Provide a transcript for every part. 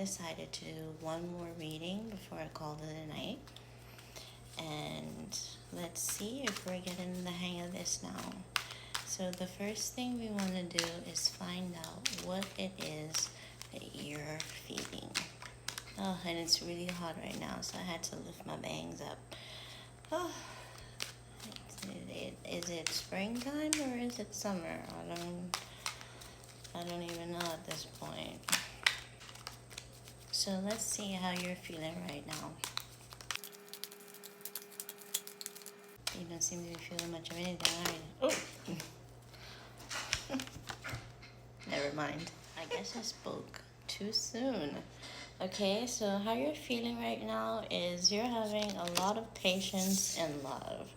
decided to do one more reading before I called it a night. And let's see if we're getting the hang of this now. So the first thing we want to do is find out what it is that you're feeling. Oh, and it's really hot right now, so I had to lift my bangs up. Oh, is it springtime or is it summer? I don't even know at this point. So let's see how you're feeling right now. You don't seem to be feeling much of anything, are you? Oh! Never mind. I guess I spoke too soon. Okay, so how you're feeling right now is you're having a lot of patience and love.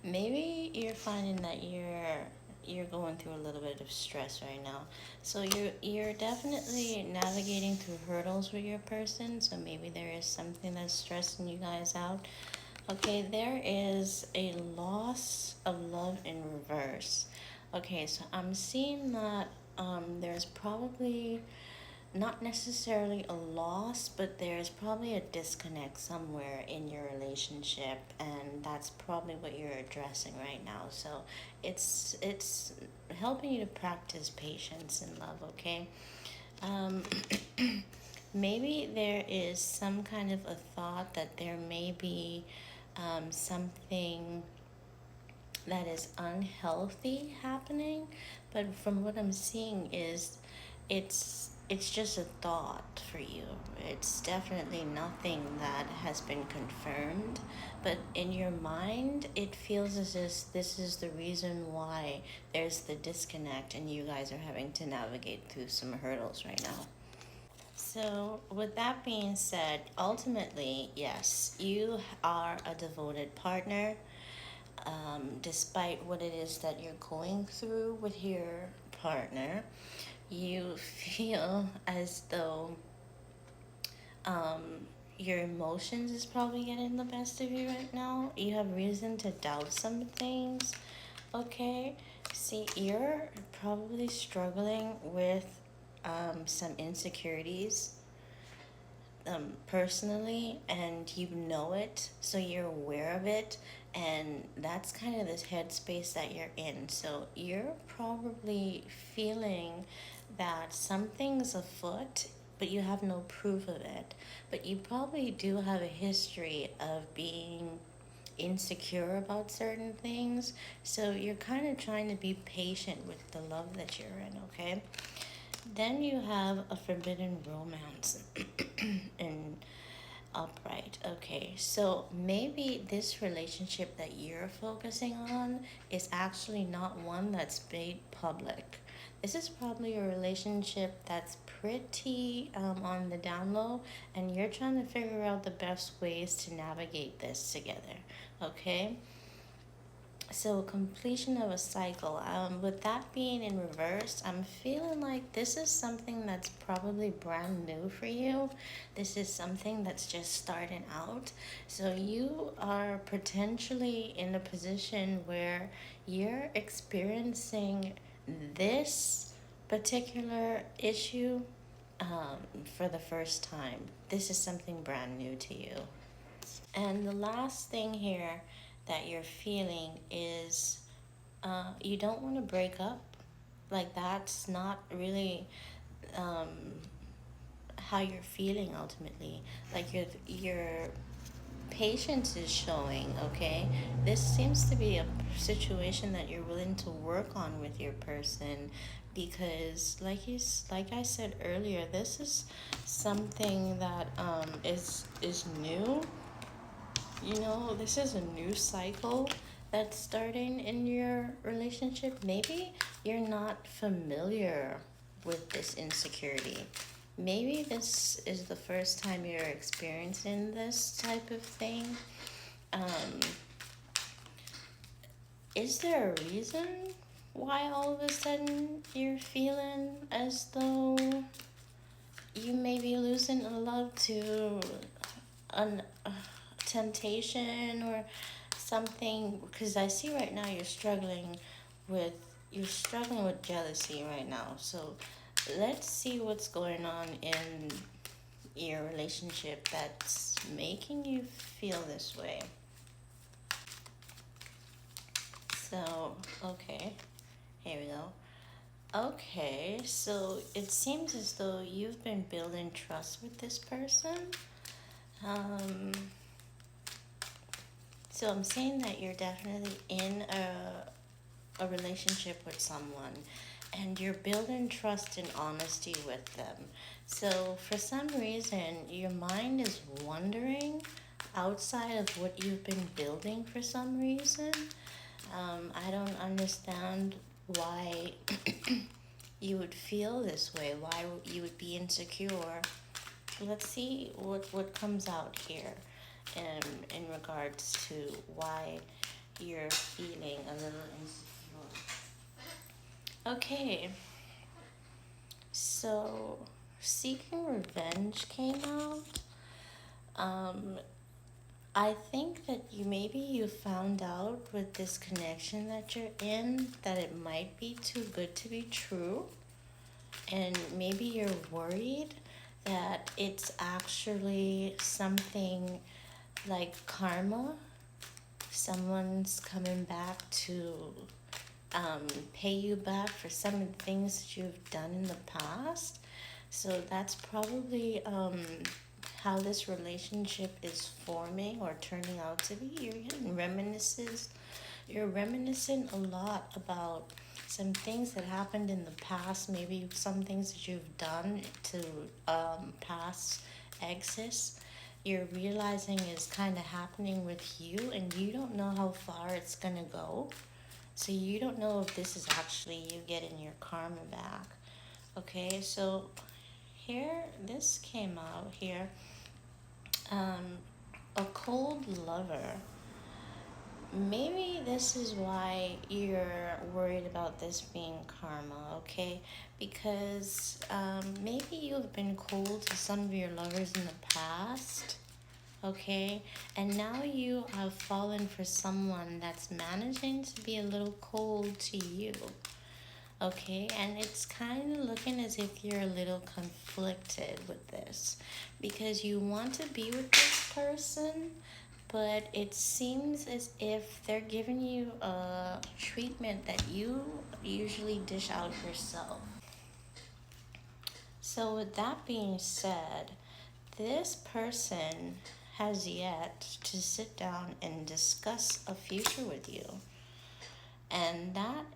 Maybe you're finding that you're going through a little bit of stress right now. So you're definitely navigating through hurdles with your person. So maybe there is something that's stressing you guys out. Okay, there is a loss of love in reverse. Okay, so I'm seeing that there's probably not necessarily a loss, but there's probably a disconnect somewhere in your relationship, and that's probably what you're addressing right now. So it's helping you to practice patience and love. Okay, um, maybe there is some kind of a thought that there may be something that is unhealthy happening, but from what I'm seeing is it's just a thought for you. It's definitely nothing that has been confirmed, but in your mind it feels as if this is the reason why there's the disconnect and you guys are having to navigate through some hurdles right now. So, with that being said, ultimately, yes, you are a devoted partner. Despite what it is that you're going through with your partner, you feel as though um, your emotions is probably getting the best of you right now. You have reason to doubt some things. Okay, see, you're probably struggling with some insecurities personally, and you know it, so you're aware of it, and that's kind of this headspace that you're in. So you're probably feeling that something's afoot, but you have no proof of it. But you probably do have a history of being insecure about certain things, so you're kind of trying to be patient with the love that you're in. Okay, then you have a forbidden romance in upright. Okay, so maybe this relationship that you're focusing on is actually not one that's made public. This is probably a relationship that's pretty on the down low, and you're trying to figure out the best ways to navigate this together. Okay, so completion of a cycle. With that being in reverse, I'm feeling like this is something that's probably brand new for you. This is something that's just starting out. So you are potentially in a position where you're experiencing this particular issue for the first time. This is something brand new to you. And the last thing here that you're feeling is you don't want to break up. Like, that's not really um, how you're feeling ultimately. Like, your patience is showing. Okay, this seems to be a situation that you're willing to work on with your person, because like I said earlier, this is something that is new. You know, this is a new cycle that's starting in your relationship. Maybe you're not familiar with this insecurity. Maybe this is the first time you're experiencing this type of thing. Um, is there a reason why all of a sudden you're feeling as though you may be losing a love to an temptation or something? Because I see right now you're struggling with jealousy right now. So let's see what's going on in your relationship that's making you feel this way. So, okay, here we go. Okay, so it seems as though you've been building trust with this person. Um, so I'm saying that you're definitely in a relationship with someone and you're building trust and honesty with them. So for some reason, your mind is wandering outside of what you've been building for some reason. I don't understand why you would feel this way, why you would be insecure. Let's see what comes out here in regards to why you're feeling a little insecure. Okay, so seeking revenge came out. Um, I think that you found out with this connection that you're in that it might be too good to be true, and maybe you're worried that it's actually something like karma. Someone's coming back to pay you back for some of the things that you've done in the past. So that's probably how this relationship is forming or turning out to be. You're getting reminiscences. You're reminiscing a lot about some things that happened in the past, maybe some things that you've done to past exes. You're realizing is kind of happening with you, and you don't know how far it's gonna go. So you don't know if this is actually you getting your karma back. Okay, so here, this came out here. Um, a cold lover. Maybe this is why you're worried about this being karma, okay? Because maybe you've been cold to some of your lovers in the past, okay? And now you have fallen for someone that's managing to be a little cold to you, okay? And it's kind of looking as if you're a little conflicted with this because you want to be with this person, but it seems as if they're giving you a treatment that you usually dish out yourself. So, with that being said, this person has yet to sit down and discuss a future with you. And that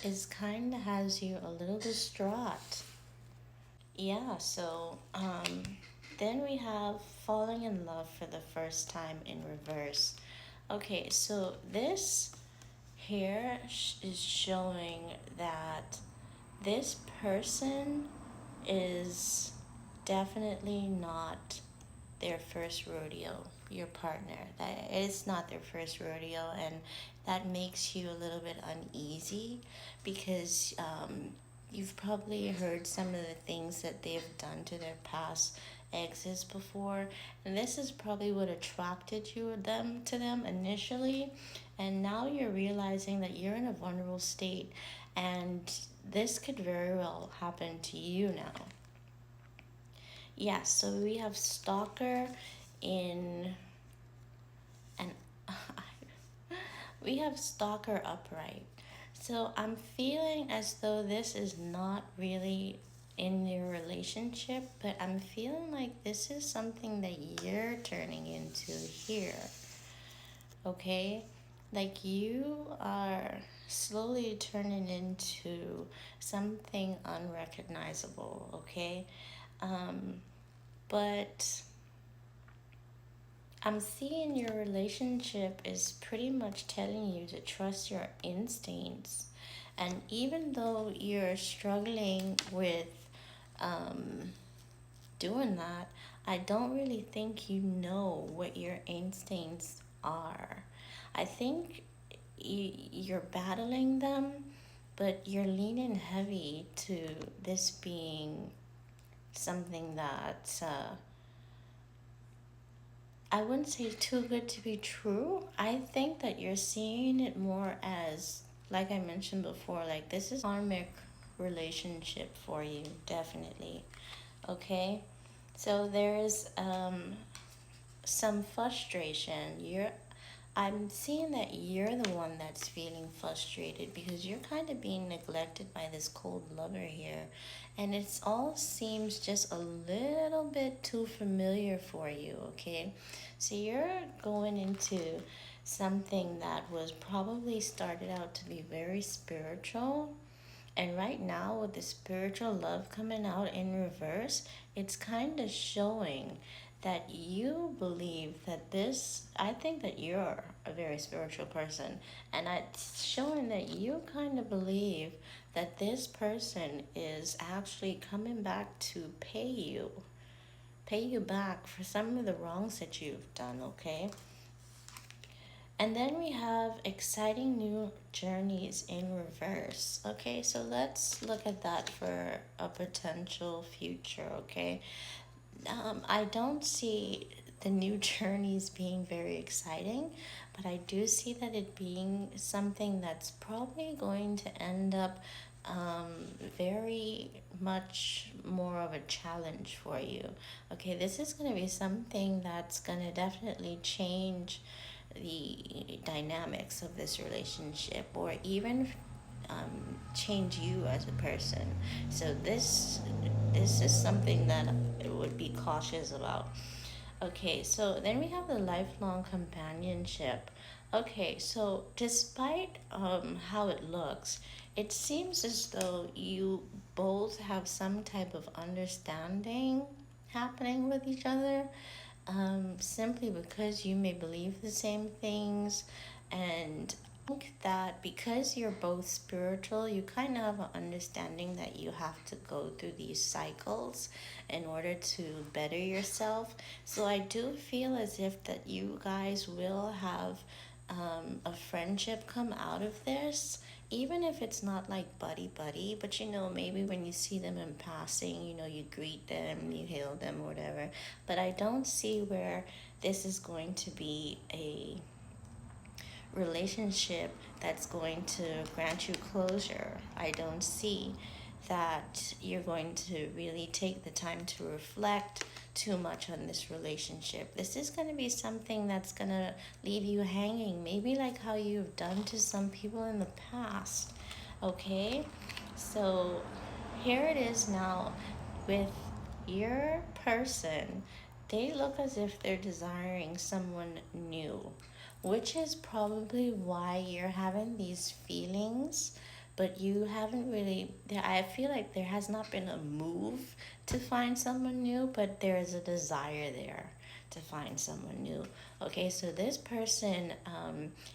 is kind of has you a little distraught. Yeah, so then we have falling in love for the first time in reverse. Okay, so this here is showing that this person is definitely not their first rodeo, your partner. That is not their first rodeo, and that makes you a little bit uneasy because you've probably heard some of the things that they've done to their past exes before, and this is probably what attracted you them to them initially, and now you're realizing that you're in a vulnerable state, and this could very well happen to you now. Yeah, so we have stalker in and we have stalker upright. So I'm feeling as though this is not really in your relationship, but I'm feeling like this is something that you're turning into here. Okay? Like you are slowly turning into something unrecognizable, okay? Um, but I'm seeing your relationship is pretty much telling you to trust your instincts. And even though you're struggling with um, doing that, I don't really think you know what your instincts are. I think you're battling them, but you're leaning heavy to this being something that I wouldn't say too good to be true. I think that you're seeing it more as, like I mentioned before, like this is karmic relationship for you, definitely. Okay? So there's some frustration. I'm seeing that you're the one that's feeling frustrated because you're kind of being neglected by this cold lover here. And it's all seems just a little bit too familiar for you, okay? So you're going into something that was probably started out to be very spiritual, and right now, with the spiritual love coming out in reverse, it's kind of showing that you believe that this, I think that you're a very spiritual person, and it's showing that you kind of believe that this person is actually coming back to pay you back for some of the wrongs that you've done, okay? And then we have exciting new journeys in reverse. Okay, so let's look at that for a potential future. Okay, I don't see the new journeys being very exciting, but I do see that it being something that's probably going to end up very much more of a challenge for you. Okay, this is going to be something that's going to definitely change the dynamics of this relationship, or even change you as a person. So this is something that I would be cautious about. Okay, so then we have the lifelong companionship. Okay, so despite how it looks, it seems as though you both have some type of understanding happening with each other, simply because you may believe the same things. And I think that because you're both spiritual, you kind of have an understanding that you have to go through these cycles in order to better yourself. So I do feel as if that you guys will have a friendship come out of this, even if it's not like buddy buddy, but maybe when you see them in passing, you greet them, you hail them, or whatever. But I don't see where this is going to be a relationship that's going to grant you closure. I don't see that you're going to really take the time to reflect too much on this relationship. This is going to be something that's going to leave you hanging, maybe like how you've done to some people in the past. Okay? So here it is now with your person. They look as if they're desiring someone new, which is probably why you're having these feelings, but you haven't really. I feel like there has not been a move to find someone new, but there is a desire there to find someone new. Okay, so this person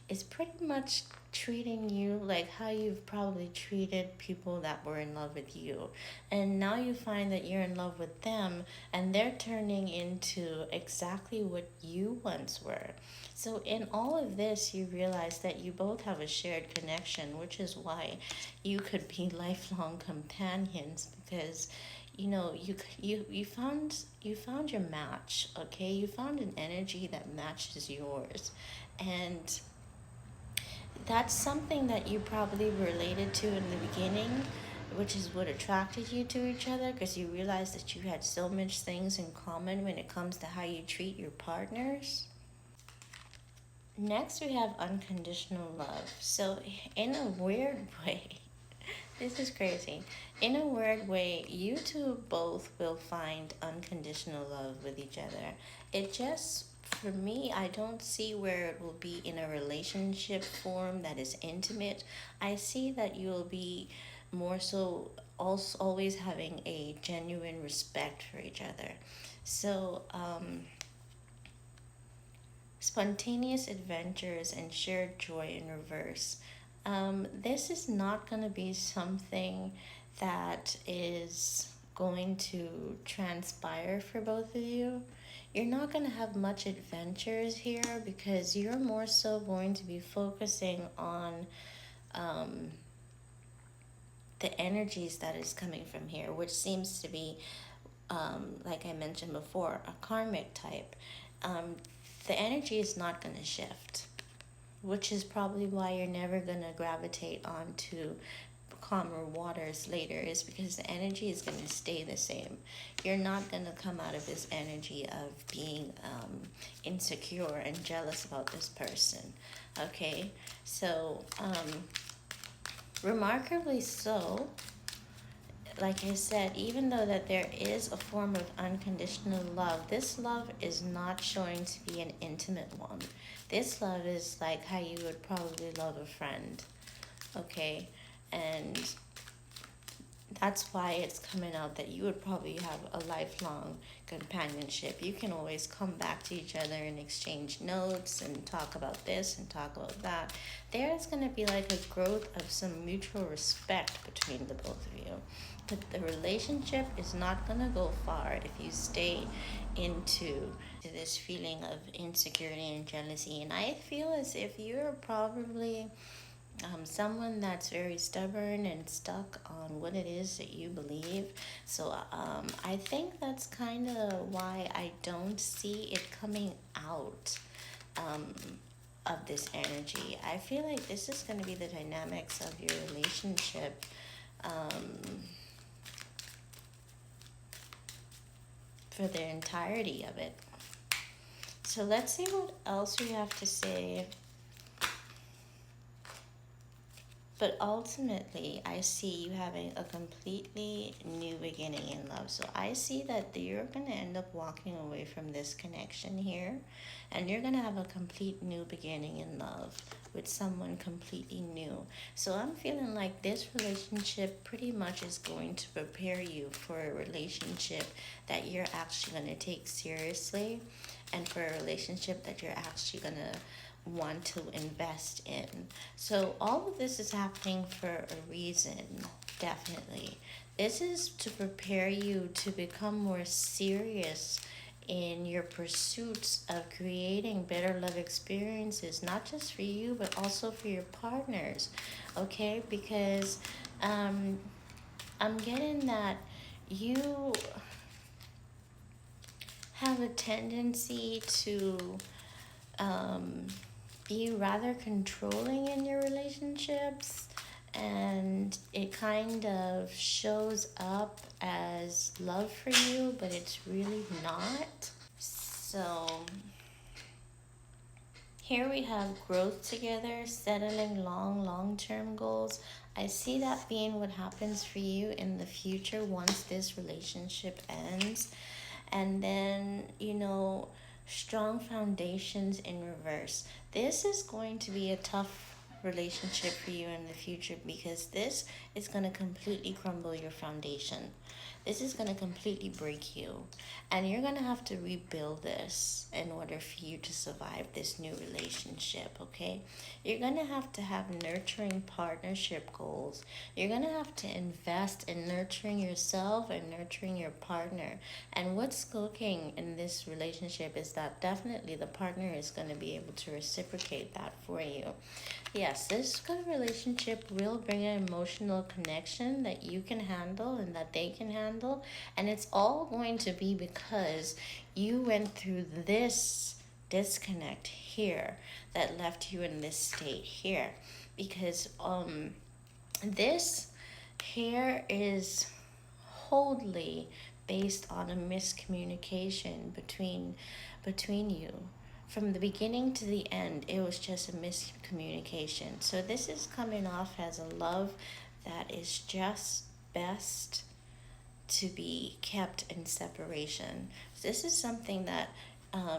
is pretty much treating you like how you've probably treated people that were in love with you. And now you find that you're in love with them, and they're turning into exactly what you once were. So, in all of this, you realize that you both have a shared connection, which is why you could be lifelong companions, because you found your match. Okay, you found an energy that matches yours, and that's something that you probably related to in the beginning, which is what attracted you to each other, because you realized that you had so much things in common when it comes to how you treat your partners. Next, we have unconditional love. So, in a weird way, this is crazy. In a weird way, you two both will find unconditional love with each other. It just, for me, I don't see where it will be in a relationship form that is intimate. I see that you'll be more so also always having a genuine respect for each other. So, spontaneous adventures and shared joy in reverse. This is not going to be something that is going to transpire for both of you. You're not going to have much adventures here because you're more so going to be focusing on um, the energies that is coming from here, which seems to be, like I mentioned before, a karmic type. Um, the energy is not going to shift, which is probably why you're never going to gravitate onto calmer waters later is because the energy is going to stay the same. You're not going to come out of this energy of being insecure and jealous about this person. Okay, so remarkably so, like I said, even though that there is a form of unconditional love, this love is not showing to be an intimate one. This love is like how you would probably love a friend, okay? And that's why it's coming out that you would probably have a lifelong companionship. You can always come back to each other and exchange notes and talk about this and talk about that. There's going to be like a growth of some mutual respect between the both of you. But the relationship is not going to go far if you stay into this feeling of insecurity and jealousy. And I feel as if you're probably someone that's very stubborn and stuck on what it is that you believe. So I think that's kind of why I don't see it coming out of this energy. I feel like this is going to be the dynamics of your relationship. For the entirety of it. So let's see what else we have to say. But ultimately, I see you having a completely new beginning in love. So I see that you're going to end up walking away from this connection here, and you're going to have a complete new beginning in love with someone completely new. So I'm feeling like this relationship pretty much is going to prepare you for a relationship that you're actually going to take seriously, and for a relationship that you're actually going to want to invest in. So all of this is happening for a reason, definitely. This is to prepare you to become more serious in your pursuits of creating better love experiences, not just for you, but also for your partners, okay? Because I'm getting that you have a tendency to be rather controlling in your relationships, and it kind of shows up as love for you, but it's really not. So here we have growth together, settling long-term goals. I see that being what happens for you in the future once this relationship ends. And then, strong foundations in reverse. This is going to be a tough relationship for you in the future, because this is going to completely crumble your foundation. This is going to completely break you, and you're going to have to rebuild this in order for you to survive this new relationship, okay? You're going to have nurturing partnership goals. You're going to have to invest in nurturing yourself and nurturing your partner. And what's cooking in this relationship is that definitely the partner is going to be able to reciprocate that for you. Yes, this good relationship will bring an emotional connection that you can handle and that they can handle. And it's all going to be because you went through this disconnect here that left you in this state here. Because this here is wholly based on a miscommunication between you. From the beginning to the end, it was just a miscommunication. So this is coming off as a love that is just best to be kept in separation. This is something that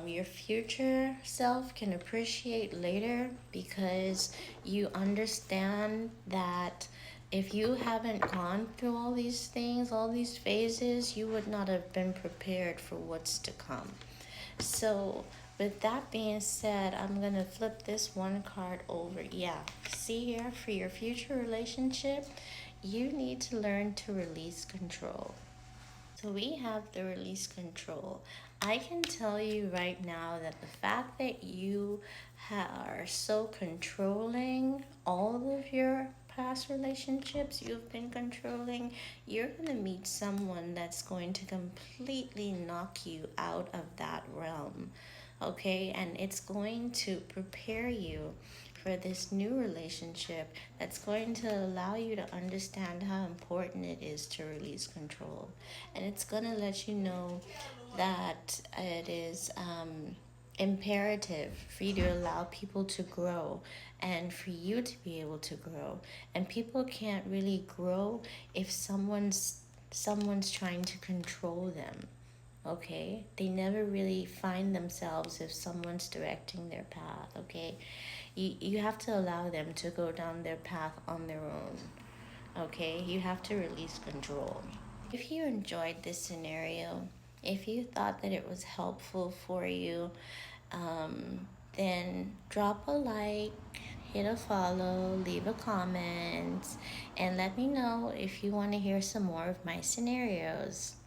your future self can appreciate later, because you understand that if you haven't gone through all these things, all these phases, you would not have been prepared for what's to come. So with that being said, I'm going to flip this one card over. Yeah, see here, for your future relationship, you need to learn to release control. So we have the release control. I can tell you right now that the fact that you are so controlling all of your past relationships, you've been controlling, you're going to meet someone that's going to completely knock you out of that realm. Okay, and it's going to prepare you for for this new relationship that's going to allow you to understand how important it is to release control. And it's going to let you know that it is imperative for you to allow people to grow and for you to be able to grow. And people can't really grow if someone's trying to control them. Okay, they never really find themselves if someone's directing their path. Okay, you have to allow them to go down their path on their own. Okay, you have to release control. If you enjoyed this scenario, if you thought that it was helpful for you, um, then drop a like, hit a follow, leave a comment, and let me know if you want to hear some more of my scenarios.